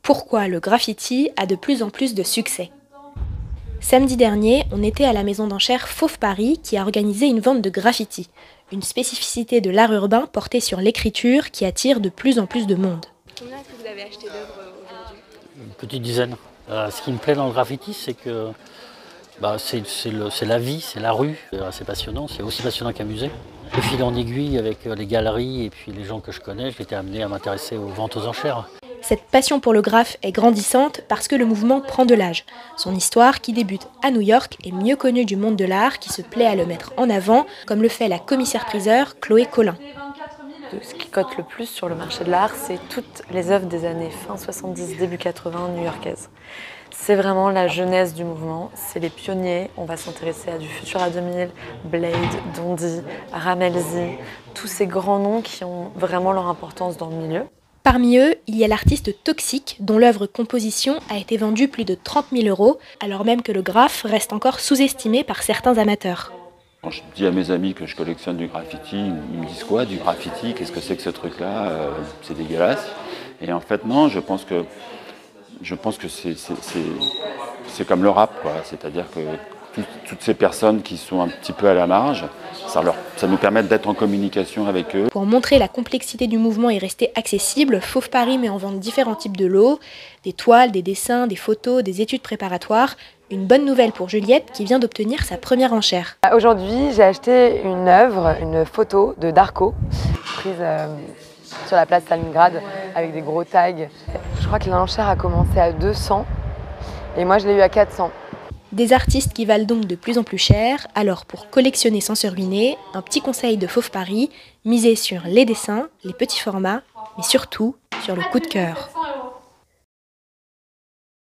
pourquoi le graffiti a de plus en plus de succès. Samedi dernier, on était à la maison d'enchères Fauve Paris qui a organisé une vente de graffiti, une spécificité de l'art urbain portée sur l'écriture qui attire de plus en plus de monde. Combien est-ce que vous avez acheté d'œuvres aujourd'hui? Une petite dizaine. Ce qui me plaît dans le graffiti, c'est que c'est la vie, c'est la rue. C'est assez passionnant, c'est aussi passionnant qu'un musée. De fil en aiguille avec les galeries et puis les gens que je connais, j'ai été amené à m'intéresser aux ventes aux enchères. Cette passion pour le graphe est grandissante parce que le mouvement prend de l'âge. Son histoire, qui débute à New York, est mieux connue du monde de l'art qui se plaît à le mettre en avant, comme le fait la commissaire-priseur Chloé Collin. Ce qui cote le plus sur le marché de l'art, c'est toutes les œuvres des années fin 70, début 80 new-yorkaises. C'est vraiment la jeunesse du mouvement, c'est les pionniers. On va s'intéresser à du Futura 2000, Blade, Dondi, Ramelzi, tous ces grands noms qui ont vraiment leur importance dans le milieu. Parmi eux, il y a l'artiste Toxic, dont l'œuvre composition a été vendue plus de 30 000 €, alors même que le graphe reste encore sous-estimé par certains amateurs. Quand je dis à mes amis que je collectionne du graffiti, ils me disent quoi, du graffiti, qu'est-ce que c'est que ce truc-là, c'est dégueulasse. Et en fait non, je pense que c'est comme le rap, quoi. C'est-à-dire que toutes ces personnes qui sont un petit peu à la marge, ça nous permet d'être en communication avec eux. Pour montrer la complexité du mouvement et rester accessible, Fauve Paris met en vente différents types de lots, des toiles, des dessins, des photos, des études préparatoires. Une bonne nouvelle pour Juliette qui vient d'obtenir sa première enchère. Aujourd'hui, j'ai acheté une œuvre, une photo de Darko, prise sur la place Stalingrad avec des gros tags. Je crois que l'enchère a commencé à 200 et moi je l'ai eu à 400. Des artistes qui valent donc de plus en plus cher, alors pour collectionner sans se ruiner, un petit conseil de Fauve Paris, misez sur les dessins, les petits formats, mais surtout sur le coup de cœur.